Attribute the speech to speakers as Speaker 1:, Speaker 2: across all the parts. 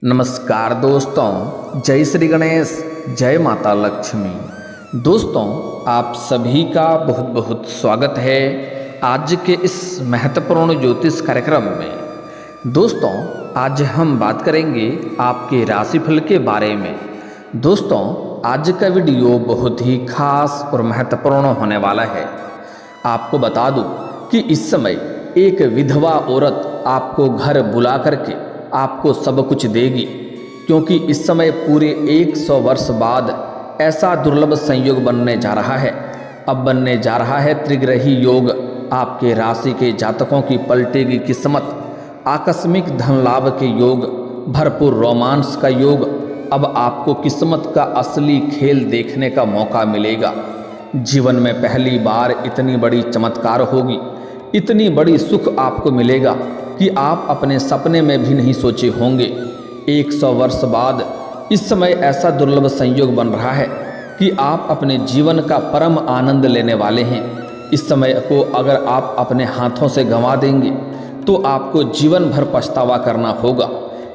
Speaker 1: नमस्कार दोस्तों, जय श्री गणेश, जय माता लक्ष्मी। दोस्तों, आप सभी का बहुत बहुत स्वागत है आज के इस महत्वपूर्ण ज्योतिष कार्यक्रम में। दोस्तों, आज हम बात करेंगे आपके राशिफल के बारे में। दोस्तों, आज का वीडियो बहुत ही खास और महत्वपूर्ण होने वाला है। आपको बता दूं कि इस समय एक विधवा औरत आपको घर बुला करके आपको सब कुछ देगी, क्योंकि इस समय पूरे 100 वर्ष बाद ऐसा दुर्लभ संयोग बनने जा रहा है। अब बनने जा रहा है त्रिग्रही योग। आपके राशि के जातकों की पलटेगी किस्मत, आकस्मिक धन लाभ के योग, भरपूर रोमांस का योग। अब आपको किस्मत का असली खेल देखने का मौका मिलेगा। जीवन में पहली बार इतनी बड़ी चमत्कार होगी, इतनी बड़ी सुख आपको मिलेगा कि आप अपने सपने में भी नहीं सोचे होंगे। 100 वर्ष बाद इस समय ऐसा दुर्लभ संयोग बन रहा है कि आप अपने जीवन का परम आनंद लेने वाले हैं। इस समय को अगर आप अपने हाथों से गंवा देंगे तो आपको जीवन भर पछतावा करना होगा,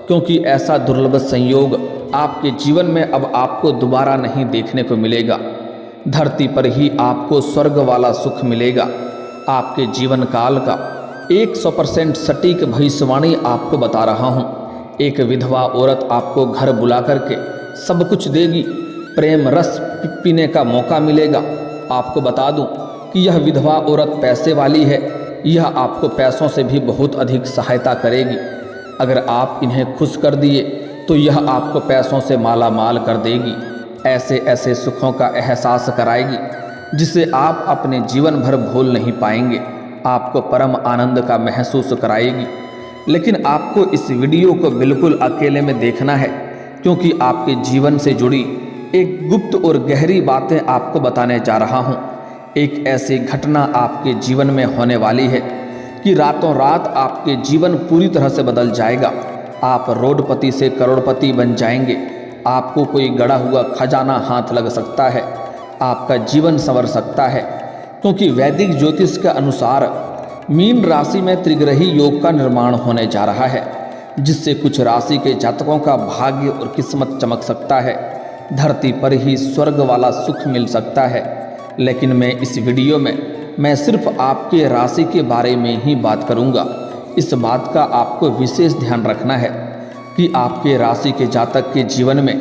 Speaker 1: क्योंकि ऐसा दुर्लभ संयोग आपके जीवन में अब आपको दोबारा नहीं देखने को मिलेगा। धरती पर ही आपको स्वर्ग वाला सुख मिलेगा। आपके जीवन काल का 100% सटीक भविष्यवाणी आपको बता रहा हूँ। एक विधवा औरत आपको घर बुला करके सब कुछ देगी, प्रेम रस पीने का मौका मिलेगा। आपको बता दूं कि यह विधवा औरत पैसे वाली है। यह आपको पैसों से भी बहुत अधिक सहायता करेगी। अगर आप इन्हें खुश कर दिए तो यह आपको पैसों से माला माल कर देगी। ऐसे ऐसे सुखों का एहसास कराएगी जिसे आप अपने जीवन भर भूल नहीं पाएंगे। आपको परम आनंद का महसूस कराएगी। लेकिन आपको इस वीडियो को बिल्कुल अकेले में देखना है, क्योंकि आपके जीवन से जुड़ी एक गुप्त और गहरी बातें आपको बताने जा रहा हूँ। एक ऐसी घटना आपके जीवन में होने वाली है कि रातों रात आपके जीवन पूरी तरह से बदल जाएगा। आप रोडपति से करोड़पति बन जाएंगे। आपको कोई गड़ा हुआ खजाना हाथ लग सकता है। आपका जीवन संवर सकता है, क्योंकि वैदिक ज्योतिष के अनुसार मीन राशि में त्रिग्रही योग का निर्माण होने जा रहा है, जिससे कुछ राशि के जातकों का भाग्य और किस्मत चमक सकता है। धरती पर ही स्वर्ग वाला सुख मिल सकता है। लेकिन मैं इस वीडियो में मैं सिर्फ आपके राशि के बारे में ही बात करूंगा। इस बात का आपको विशेष ध्यान रखना है कि आपके राशि के जातक के जीवन में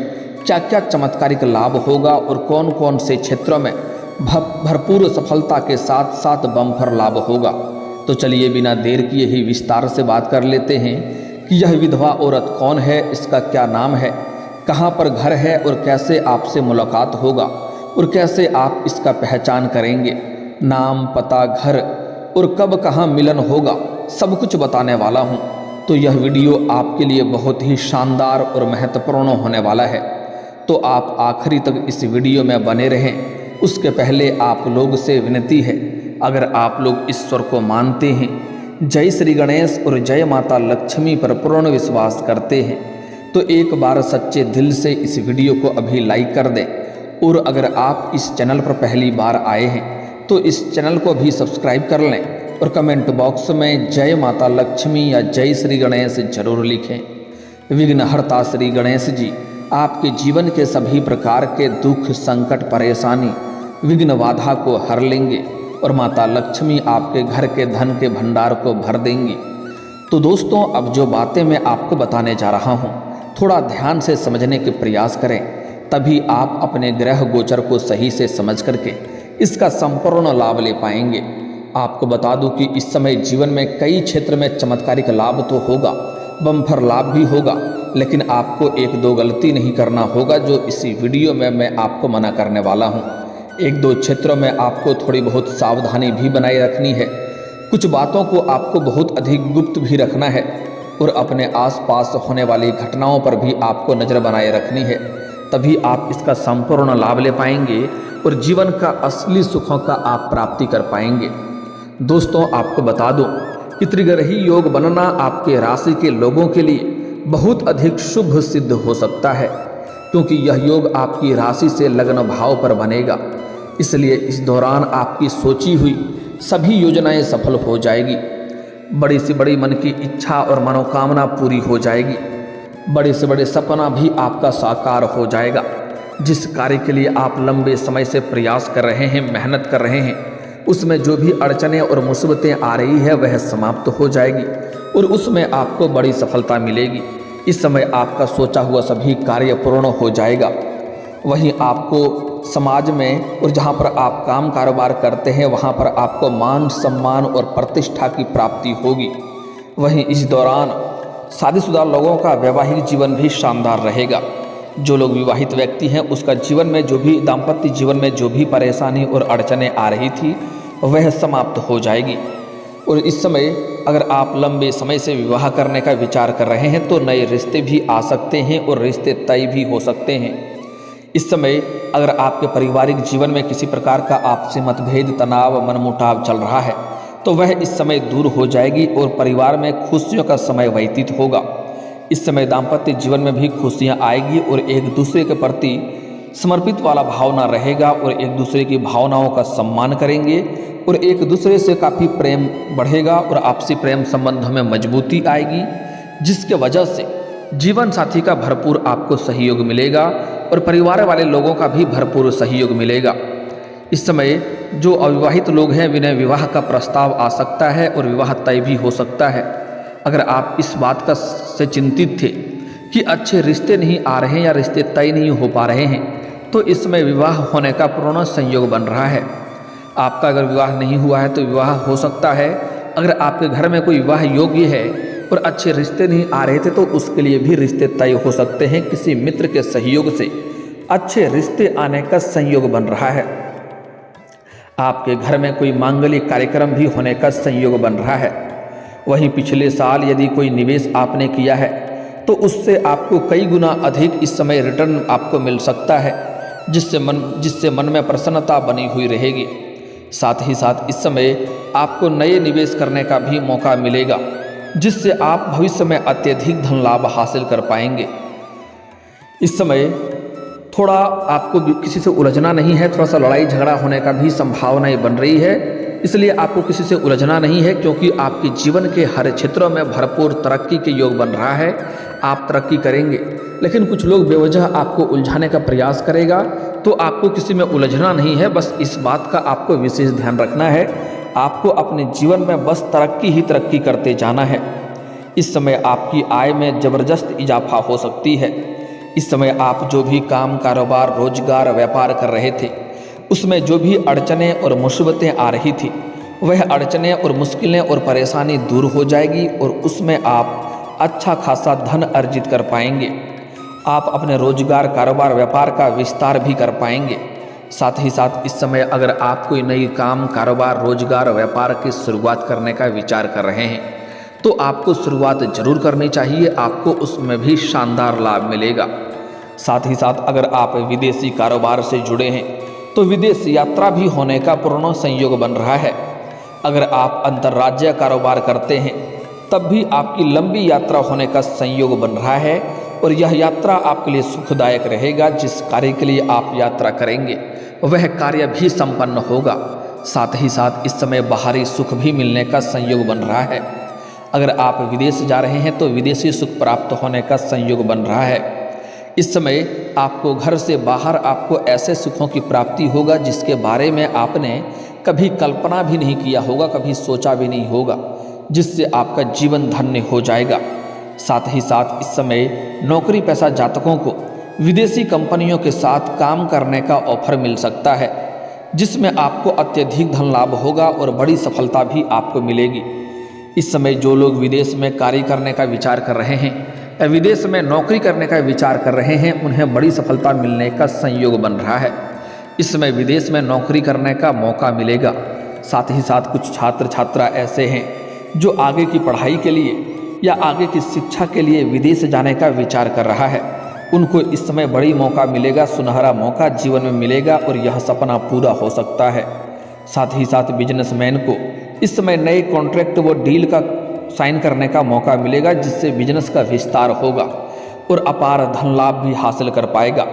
Speaker 1: क्या क्या चमत्कारिक लाभ होगा और कौन कौन से क्षेत्रों में भरपूर सफलता के साथ साथ बम्पर लाभ होगा। तो चलिए बिना देर किए ही विस्तार से बात कर लेते हैं कि यह विधवा औरत कौन है, इसका क्या नाम है, कहाँ पर घर है और कैसे आपसे मुलाकात होगा और कैसे आप इसका पहचान करेंगे। नाम, पता, घर और कब कहाँ मिलन होगा, सब कुछ बताने वाला हूँ। तो यह वीडियो आपके लिए बहुत ही शानदार और महत्वपूर्ण होने वाला है। तो आप आखिरी तक इस वीडियो में बने रहें। उसके पहले आप लोग से विनती है, अगर आप लोग ईश्वर को मानते हैं, जय श्री गणेश और जय माता लक्ष्मी पर पूर्ण विश्वास करते हैं, तो एक बार सच्चे दिल से इस वीडियो को अभी लाइक कर दें। और अगर आप इस चैनल पर पहली बार आए हैं तो इस चैनल को भी सब्सक्राइब कर लें और कमेंट बॉक्स में जय माता लक्ष्मी या जय श्री गणेश जरूर लिखें। विघ्नहर्ता श्री गणेश जी आपके जीवन के सभी प्रकार के दुख, संकट, परेशानी, विघ्न बाधा को हर लेंगे और माता लक्ष्मी आपके घर के धन के भंडार को भर देंगी। तो दोस्तों, अब जो बातें मैं आपको बताने जा रहा हूँ, थोड़ा ध्यान से समझने के प्रयास करें, तभी आप अपने ग्रह गोचर को सही से समझ करके इसका संपूर्ण लाभ ले पाएंगे। आपको बता दूं कि इस समय जीवन में कई क्षेत्र में चमत्कारिक लाभ तो होगा, बम्पर लाभ भी होगा, लेकिन आपको एक दो गलती नहीं करना होगा, जो इसी वीडियो में मैं आपको मना करने वाला हूँ। एक दो क्षेत्रों में आपको थोड़ी बहुत सावधानी भी बनाए रखनी है। कुछ बातों को आपको बहुत अधिक गुप्त भी रखना है और अपने आसपास होने वाली घटनाओं पर भी आपको नज़र बनाए रखनी है। तभी आप इसका संपूर्ण लाभ ले पाएंगे और जीवन का असली सुखों का आप प्राप्ति कर पाएंगे। दोस्तों, आपको बता दूं कि त्रिग्रही योग बनना आपके राशि के लोगों के लिए बहुत अधिक शुभ सिद्ध हो सकता है, क्योंकि यह योग आपकी राशि से लग्न भाव पर बनेगा। इसलिए इस दौरान आपकी सोची हुई सभी योजनाएं सफल हो जाएगी। बड़ी से बड़ी मन की इच्छा और मनोकामना पूरी हो जाएगी। बड़े से बड़े सपना भी आपका साकार हो जाएगा। जिस कार्य के लिए आप लंबे समय से प्रयास कर रहे हैं, मेहनत कर रहे हैं, उसमें जो भी अड़चनें और मुसीबतें आ रही है वह समाप्त हो जाएगी और उसमें आपको बड़ी सफलता मिलेगी। इस समय आपका सोचा हुआ सभी कार्य पूर्ण हो जाएगा। वहीं आपको समाज में और जहां पर आप काम कारोबार करते हैं वहां पर आपको मान सम्मान और प्रतिष्ठा की प्राप्ति होगी। वहीं इस दौरान शादीशुदा लोगों का वैवाहिक जीवन भी शानदार रहेगा। जो लोग विवाहित व्यक्ति हैं उसका जीवन में जो भी दाम्पत्य जीवन में जो भी परेशानी और अड़चनें आ रही थी वह समाप्त हो जाएगी। और इस समय अगर आप लंबे समय से विवाह करने का विचार कर रहे हैं तो नए रिश्ते भी आ सकते हैं और रिश्ते तय भी हो सकते हैं। इस समय अगर आपके पारिवारिक जीवन में किसी प्रकार का आपसी मतभेद, तनाव, मनमुटाव चल रहा है तो वह इस समय दूर हो जाएगी और परिवार में खुशियों का समय व्यतीत होगा। इस समय दाम्पत्य जीवन में भी खुशियां आएगी और एक दूसरे के प्रति समर्पित वाला भावना रहेगा और एक दूसरे की भावनाओं का सम्मान करेंगे और एक दूसरे से काफ़ी प्रेम बढ़ेगा और आपसी प्रेम संबंधों में मजबूती आएगी, जिसके वजह से जीवन साथी का भरपूर आपको सहयोग मिलेगा और परिवार वाले लोगों का भी भरपूर सहयोग मिलेगा। इस समय जो अविवाहित लोग हैं उन्हें विवाह का प्रस्ताव आ सकता है और विवाह तय भी हो सकता है। अगर आप इस बात का से चिंतित थे कि अच्छे रिश्ते नहीं आ रहे हैं या रिश्ते तय नहीं हो पा रहे हैं तो इस समय विवाह होने का पूर्ण संयोग बन रहा है। आपका अगर विवाह नहीं हुआ है तो विवाह हो सकता है। अगर आपके घर में कोई विवाह योग्य है और अच्छे रिश्ते नहीं आ रहे थे तो उसके लिए भी रिश्ते तय हो सकते हैं। किसी मित्र के सहयोग से अच्छे रिश्ते आने का संयोग बन रहा है। आपके घर में कोई मांगलिक कार्यक्रम भी होने का संयोग बन रहा है। वहीं पिछले साल यदि कोई निवेश आपने किया है तो उससे आपको कई गुना अधिक इस समय रिटर्न आपको मिल सकता है, जिससे मन में प्रसन्नता बनी हुई रहेगी। साथ ही साथ इस समय आपको नए निवेश करने का भी मौका मिलेगा, जिससे आप भविष्य में अत्यधिक धन लाभ हासिल कर पाएंगे। इस समय थोड़ा आपको किसी से उलझना नहीं है, थोड़ा सा लड़ाई झगड़ा होने का भी संभावनाएं बन रही है, इसलिए आपको किसी से उलझना नहीं है क्योंकि आपके जीवन के हर क्षेत्रों में भरपूर तरक्की के योग बन रहा है। आप तरक्की करेंगे, लेकिन कुछ लोग बेवजह आपको उलझाने का प्रयास करेगा तो आपको किसी में उलझना नहीं है। बस इस बात का आपको विशेष ध्यान रखना है, आपको अपने जीवन में बस तरक्की ही तरक्की करते जाना है। इस समय आपकी आय में ज़बरदस्त इजाफा हो सकती है। इस समय आप जो भी काम कारोबार, रोजगार, व्यापार कर रहे थे उसमें जो भी अड़चनें और मुसीबतें आ रही थी वह अड़चनें और मुश्किलें और परेशानी दूर हो जाएगी और उसमें आप अच्छा खासा धन अर्जित कर पाएंगे। आप अपने रोजगार, कारोबार, व्यापार का विस्तार भी कर पाएंगे। साथ ही साथ इस समय अगर आप कोई नई काम, कारोबार, रोजगार, व्यापार की शुरुआत करने का विचार कर रहे हैं तो आपको शुरुआत जरूर करनी चाहिए, आपको उसमें भी शानदार लाभ मिलेगा। साथ ही साथ अगर आप विदेशी कारोबार से जुड़े हैं तो विदेश यात्रा भी होने का पूर्ण संयोग बन रहा है। अगर आप अंतर्राज्यीय कारोबार करते हैं तब भी आपकी लंबी यात्रा होने का संयोग बन रहा है और यह यात्रा आपके लिए सुखदायक रहेगा। जिस कार्य के लिए आप यात्रा करेंगे वह कार्य भी संपन्न होगा। साथ ही साथ इस समय बाहरी सुख भी मिलने का संयोग बन रहा है। अगर आप विदेश जा रहे हैं तो विदेशी सुख प्राप्त होने का संयोग बन रहा है। इस समय आपको घर से बाहर आपको ऐसे सुखों की प्राप्ति होगा जिसके बारे में आपने कभी कल्पना भी नहीं किया होगा, कभी सोचा भी नहीं होगा, जिससे आपका जीवन धन्य हो जाएगा। साथ ही साथ इस समय नौकरी पेशा जातकों को विदेशी कंपनियों के साथ काम करने का ऑफर मिल सकता है, जिसमें आपको अत्यधिक धन लाभ होगा और बड़ी सफलता भी आपको मिलेगी। इस समय जो लोग विदेश में कार्य करने का विचार कर रहे हैं या विदेश में नौकरी करने का विचार कर रहे हैं उन्हें बड़ी सफलता मिलने का संयोग बन रहा है। इस समय विदेश में नौकरी करने का मौका मिलेगा। साथ ही साथ कुछ छात्र छात्रा ऐसे हैं जो आगे की पढ़ाई के लिए या आगे की शिक्षा के लिए विदेश जाने का विचार कर रहा है, उनको इस समय बड़ी मौका मिलेगा, सुनहरा मौका जीवन में मिलेगा और यह सपना पूरा हो सकता है। साथ ही साथ बिजनेसमैन को इस समय नए कॉन्ट्रैक्ट व डील का साइन करने का मौका मिलेगा, जिससे बिजनेस का विस्तार होगा और अपार धन लाभ भी हासिल कर पाएगा।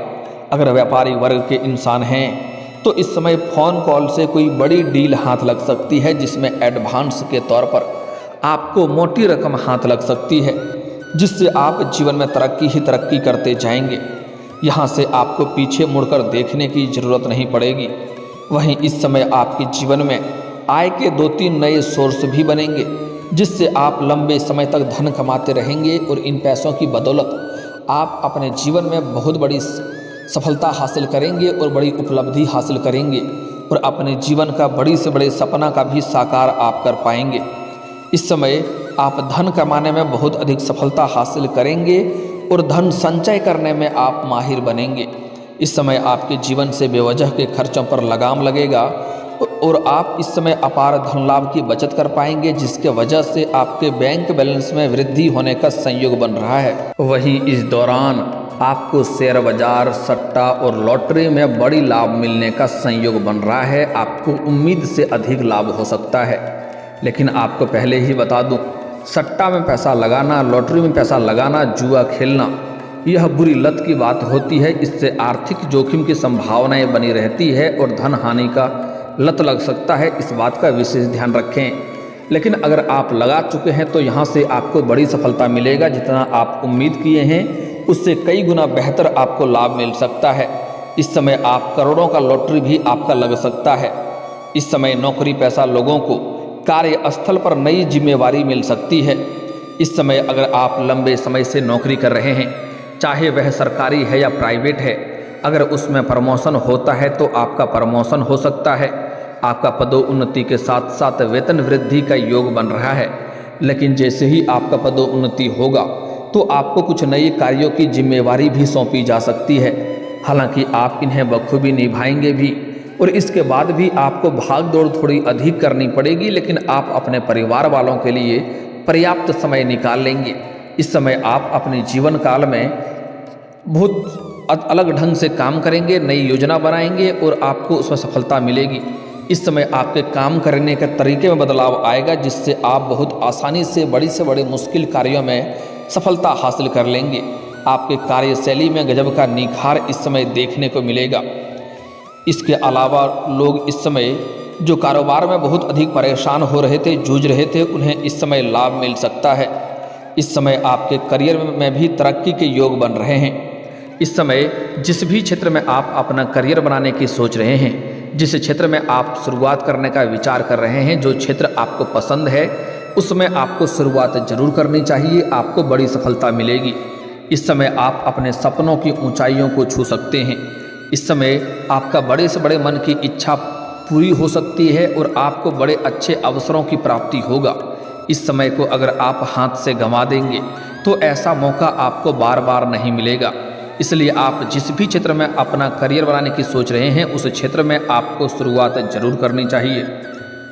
Speaker 1: अगर व्यापारी वर्ग के इंसान हैं तो इस समय फ़ोन कॉल से कोई बड़ी डील हाथ लग सकती है, जिसमें एडवांस के तौर पर आपको मोटी रकम हाथ लग सकती है। जिससे आप जीवन में तरक्की ही तरक्की करते जाएंगे। यहाँ से आपको पीछे मुड़कर देखने की जरूरत नहीं पड़ेगी। वहीं इस समय आपके जीवन में आय के 2-3 नए सोर्स भी बनेंगे, जिससे आप लंबे समय तक धन कमाते रहेंगे और इन पैसों की बदौलत आप अपने जीवन में बहुत बड़ी सफलता हासिल करेंगे और बड़ी उपलब्धि हासिल करेंगे और अपने जीवन का बड़ी से बड़े सपना का भी साकार आप कर पाएंगे। इस समय आप धन कमाने में बहुत अधिक सफलता हासिल करेंगे और धन संचय करने में आप माहिर बनेंगे। इस समय आपके जीवन से बेवजह के खर्चों पर लगाम लगेगा और आप इस समय अपार धन लाभ की बचत कर पाएंगे, जिसके वजह से आपके बैंक बैलेंस में वृद्धि होने का संयोग बन रहा है। वहीं इस दौरान आपको शेयर बाजार, सट्टा और लॉटरी में बड़ी लाभ मिलने का संयोग बन रहा है। आपको उम्मीद से अधिक लाभ हो सकता है। लेकिन आपको पहले ही बता दूं, सट्टा में पैसा लगाना, लॉटरी में पैसा लगाना, जुआ खेलना, यह बुरी लत की बात होती है। इससे आर्थिक जोखिम की संभावनाएं बनी रहती है और धन हानि का लत लग सकता है। इस बात का विशेष ध्यान रखें। लेकिन अगर आप लगा चुके हैं तो यहाँ से आपको बड़ी सफलता मिलेगा। जितना आप उम्मीद किए हैं उससे कई गुना बेहतर आपको लाभ मिल सकता है। इस समय आप करोड़ों का लॉटरी भी आपका लग सकता है। इस समय नौकरी पेशा लोगों को कार्यस्थल पर नई जिम्मेवारी मिल सकती है। इस समय अगर आप लंबे समय से नौकरी कर रहे हैं, चाहे वह सरकारी है या प्राइवेट है, अगर उसमें प्रमोशन होता है तो आपका प्रमोशन हो सकता है। आपका पदोन्नति के साथ साथ वेतन वृद्धि का योग बन रहा है। लेकिन जैसे ही आपका पदोन्नति होगा तो आपको कुछ नए कार्यों की जिम्मेवारी भी सौंपी जा सकती है। हालांकि आप इन्हें बखूबी निभाएंगे भी और इसके बाद भी आपको भाग दौड़ थोड़ी अधिक करनी पड़ेगी, लेकिन आप अपने परिवार वालों के लिए पर्याप्त समय निकाल लेंगे। इस समय आप अपने जीवन काल में बहुत अलग ढंग से काम करेंगे, नई योजना बनाएंगे और आपको उसमें सफलता मिलेगी। इस समय आपके काम करने के तरीके में बदलाव आएगा, जिससे आप बहुत आसानी से बड़े मुश्किल कार्यों में सफलता हासिल कर लेंगे। आपके कार्यशैली में गजब का निखार इस समय देखने को मिलेगा। इसके अलावा लोग इस समय जो कारोबार में बहुत अधिक परेशान हो रहे थे, जूझ रहे थे, उन्हें इस समय लाभ मिल सकता है। इस समय आपके करियर में भी तरक्की के योग बन रहे हैं। इस समय जिस भी क्षेत्र में आप अपना करियर बनाने की सोच रहे हैं, जिस क्षेत्र में आप शुरुआत करने का विचार कर रहे हैं, जो क्षेत्र आपको पसंद है, उसमें आपको शुरुआत जरूर करनी चाहिए। आपको बड़ी सफलता मिलेगी। इस समय आप अपने सपनों की ऊंचाइयों को छू सकते हैं। इस समय आपका बड़े से बड़े मन की इच्छा पूरी हो सकती है और आपको बड़े अच्छे अवसरों की प्राप्ति होगा। इस समय को अगर आप हाथ से गंवा देंगे तो ऐसा मौका आपको बार बार नहीं मिलेगा। इसलिए आप जिस भी क्षेत्र में अपना करियर बनाने की सोच रहे हैं, उस क्षेत्र में आपको शुरुआत जरूर करनी चाहिए।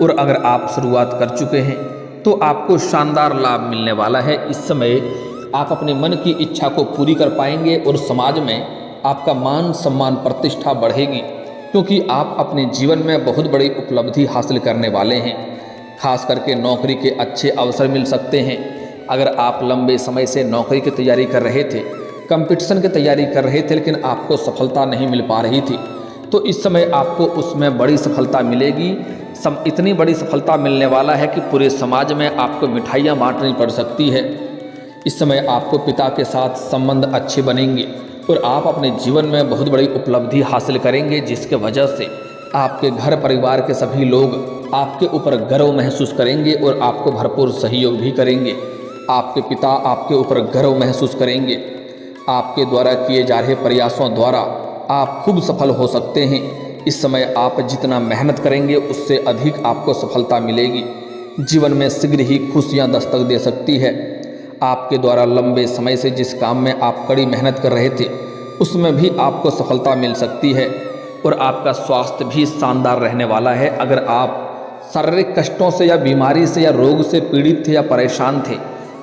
Speaker 1: और अगर आप शुरुआत कर चुके हैं तो आपको शानदार लाभ मिलने वाला है। इस समय आप अपने मन की इच्छा को पूरी कर पाएंगे और समाज में आपका मान सम्मान प्रतिष्ठा बढ़ेगी, क्योंकि आप अपने जीवन में बहुत बड़ी उपलब्धि हासिल करने वाले हैं। खास करके नौकरी के अच्छे अवसर मिल सकते हैं। अगर आप लंबे समय से नौकरी की तैयारी कर रहे थे, कंपटीशन की तैयारी कर रहे थे, लेकिन आपको सफलता नहीं मिल पा रही थी, तो इस समय आपको उसमें बड़ी सफलता मिलेगी। इतनी बड़ी सफलता मिलने वाला है कि पूरे समाज में आपको मिठाइयाँ बांटनी पड़ सकती है। इस समय आपको पिता के साथ संबंध अच्छे बनेंगे और आप अपने जीवन में बहुत बड़ी उपलब्धि हासिल करेंगे, जिसके वजह से आपके घर परिवार के सभी लोग आपके ऊपर गर्व महसूस करेंगे और आपको भरपूर सहयोग भी करेंगे। आपके पिता आपके ऊपर गर्व महसूस करेंगे। आपके द्वारा किए जा रहे प्रयासों द्वारा आप खूब सफल हो सकते हैं। इस समय आप जितना मेहनत करेंगे उससे अधिक आपको सफलता मिलेगी। जीवन में शीघ्र ही खुशियां दस्तक दे सकती है। आपके द्वारा लंबे समय से जिस काम में आप कड़ी मेहनत कर रहे थे, उसमें भी आपको सफलता मिल सकती है और आपका स्वास्थ्य भी शानदार रहने वाला है। अगर आप शारीरिक कष्टों से या बीमारी से या रोग से पीड़ित थे या परेशान थे,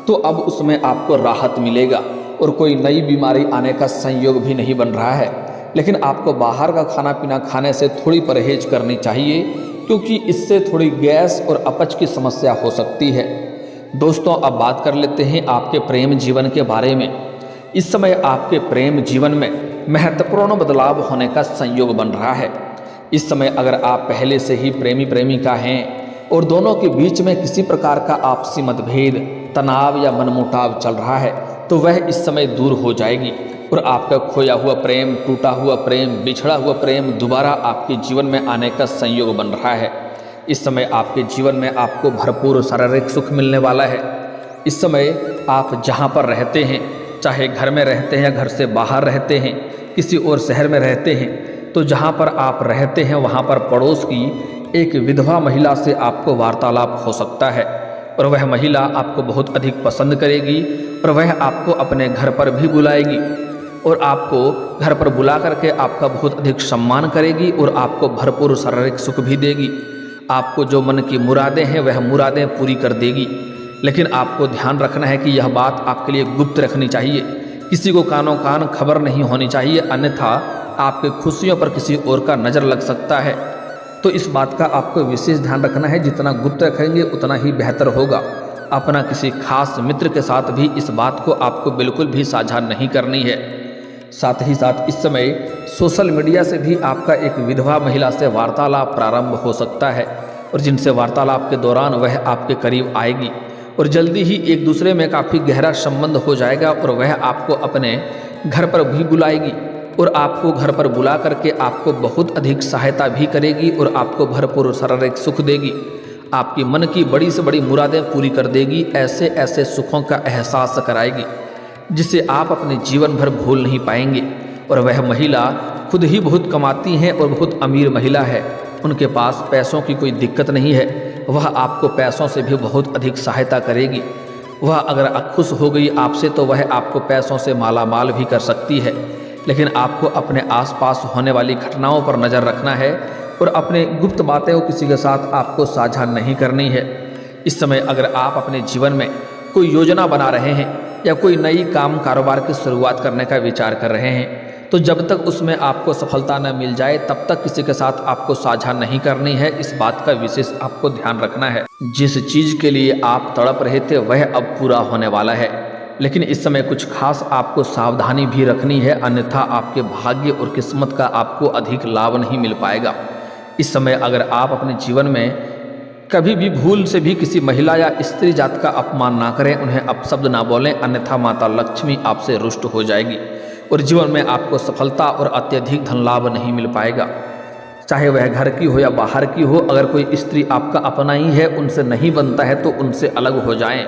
Speaker 1: तो अब उसमें आपको राहत मिलेगा और कोई नई बीमारी आने का संयोग भी नहीं बन रहा है। लेकिन आपको बाहर का खाना पीना खाने से थोड़ी परहेज करनी चाहिए, क्योंकि इससे थोड़ी गैस और अपच की समस्या हो सकती है। दोस्तों, अब बात कर लेते हैं आपके प्रेम जीवन के बारे में। इस समय आपके प्रेम जीवन में महत्वपूर्ण बदलाव होने का संयोग बन रहा है। इस समय अगर आप पहले से ही प्रेमी प्रेमिका हैं और दोनों के बीच में किसी प्रकार का आपसी मतभेद, तनाव या मनमुटाव चल रहा है, तो वह इस समय दूर हो जाएगी और आपका खोया हुआ प्रेम, टूटा हुआ प्रेम, बिछड़ा हुआ प्रेम दोबारा आपके जीवन में आने का संयोग बन रहा है। इस समय आपके जीवन में आपको भरपूर शारीरिक सुख मिलने वाला है। इस समय आप जहाँ पर रहते हैं, चाहे घर में रहते हैं, घर से बाहर रहते हैं, किसी और शहर में रहते हैं, तो जहाँ पर आप रहते हैं वहाँ पर पड़ोस की एक विधवा महिला से आपको वार्तालाप हो सकता है और वह महिला आपको बहुत अधिक पसंद करेगी और वह आपको अपने घर पर भी बुलाएगी और आपको घर पर बुला करके आपका बहुत अधिक सम्मान करेगी और आपको भरपूर शारीरिक सुख भी देगी। आपको जो मन की मुरादें हैं वह मुरादें पूरी कर देगी। लेकिन आपको ध्यान रखना है कि यह बात आपके लिए गुप्त रखनी चाहिए, किसी को कानों कान खबर नहीं होनी चाहिए, अन्यथा आपके खुशियों पर किसी और का नज़र लग सकता है। तो इस बात का आपको विशेष ध्यान रखना है, जितना गुप्त रखेंगे उतना ही बेहतर होगा। अपना किसी खास मित्र के साथ भी इस बात को आपको बिल्कुल भी साझा नहीं करनी है। साथ ही साथ इस समय सोशल मीडिया से भी आपका एक विधवा महिला से वार्तालाप प्रारंभ हो सकता है और जिनसे वार्तालाप के दौरान वह आपके करीब आएगी और जल्दी ही एक दूसरे में काफ़ी गहरा संबंध हो जाएगा और वह आपको अपने घर पर भी बुलाएगी और आपको घर पर बुला करके आपको बहुत अधिक सहायता भी करेगी और आपको भरपूर शारीरिक सुख देगी। आपकी मन की बड़ी से बड़ी मुरादें पूरी कर देगी, ऐसे ऐसे सुखों का एहसास कराएगी जिसे आप अपने जीवन भर भूल नहीं पाएंगे। और वह महिला खुद ही बहुत कमाती हैं और बहुत अमीर महिला है, उनके पास पैसों की कोई दिक्कत नहीं है, वह आपको पैसों से भी बहुत अधिक सहायता करेगी। वह अगर खुश हो गई आपसे तो वह आपको पैसों से माला माल भी कर सकती है। लेकिन आपको अपने आसपास होने वाली घटनाओं पर नज़र रखना है और अपने गुप्त बातें को किसी के साथ आपको साझा नहीं करनी है। इस समय अगर आप अपने जीवन में कोई योजना बना रहे हैं या कोई नई काम कारोबार की शुरुआत करने का विचार कर रहे हैं, तो जब तक उसमें आपको सफलता न मिल जाए तब तक किसी के साथ आपको साझा नहीं करनी है। इस बात का विशेष आपको ध्यान रखना है। जिस चीज़ के लिए आप तड़प रहे थे वह अब पूरा होने वाला है, लेकिन इस समय कुछ खास आपको सावधानी भी रखनी है, अन्यथा आपके भाग्य और किस्मत का आपको अधिक लाभ नहीं मिल पाएगा। इस समय अगर आप अपने जीवन में कभी भी भूल से भी किसी महिला या स्त्री जात का अपमान ना करें, उन्हें अपशब्द ना बोलें, अन्यथा माता लक्ष्मी आपसे रुष्ट हो जाएगी और जीवन में आपको सफलता और अत्यधिक धन लाभ नहीं मिल पाएगा। चाहे वह घर की हो या बाहर की हो, अगर कोई स्त्री आपका अपना ही है, उनसे नहीं बनता है तो उनसे अलग हो जाएं,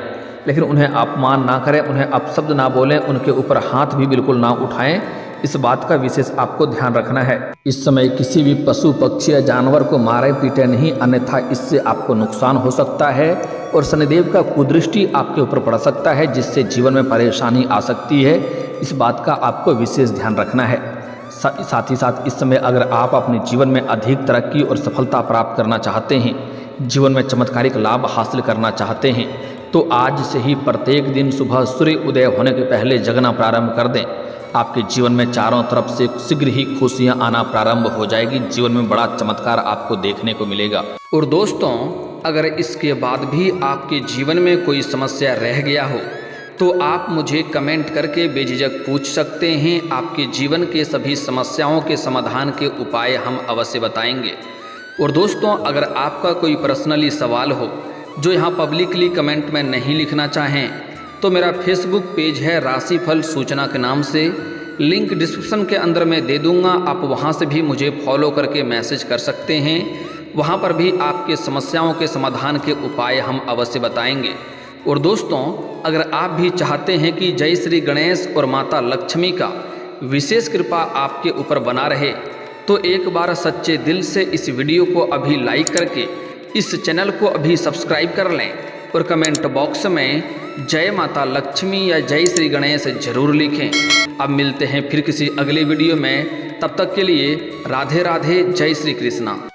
Speaker 1: लेकिन उन्हें अपमान ना करें, उन्हें अपशब्द ना बोलें, उनके ऊपर हाथ भी बिल्कुल ना उठाएं। इस बात का विशेष आपको ध्यान रखना है। इस समय किसी भी पशु पक्षी या जानवर को मारे पीटे नहीं, अन्यथा इससे आपको नुकसान हो सकता है और शनिदेव का कुदृष्टि आपके ऊपर पड़ सकता है, जिससे जीवन में परेशानी आ सकती है। इस बात का आपको विशेष ध्यान रखना है। साथ ही साथ इस समय अगर आप अपने जीवन में अधिक तरक्की और सफलता प्राप्त करना चाहते हैं, जीवन में चमत्कारिक लाभ हासिल करना चाहते हैं, तो आज से ही प्रत्येक दिन सुबह सूर्य उदय होने के पहले जगना प्रारंभ कर दें। आपके जीवन में चारों तरफ से शीघ्र ही खुशियां आना प्रारंभ हो जाएगी। जीवन में बड़ा चमत्कार आपको देखने को मिलेगा। और दोस्तों, अगर इसके बाद भी आपके जीवन में कोई समस्या रह गया हो तो आप मुझे कमेंट करके बेझिझक पूछ सकते हैं। आपके जीवन के सभी समस्याओं के समाधान के उपाय हम अवश्य बताएंगे। और दोस्तों, अगर आपका कोई पर्सनली सवाल हो जो यहाँ पब्लिकली कमेंट में नहीं लिखना चाहें, तो मेरा फेसबुक पेज है राशिफल सूचना के नाम से, लिंक डिस्क्रिप्शन के अंदर मैं दे दूंगा। आप वहाँ से भी मुझे फॉलो करके मैसेज कर सकते हैं। वहाँ पर भी आपके समस्याओं के समाधान के उपाय हम अवश्य बताएंगे। और दोस्तों, अगर आप भी चाहते हैं कि जय श्री गणेश और माता लक्ष्मी का विशेष कृपा आपके ऊपर बना रहे, तो एक बार सच्चे दिल से इस वीडियो को अभी लाइक करके इस चैनल को अभी सब्सक्राइब कर लें और कमेंट बॉक्स में जय माता लक्ष्मी या जय श्री गणेश जरूर लिखें। अब मिलते हैं फिर किसी अगले वीडियो में, तब तक के लिए राधे राधे, जय श्री कृष्णा।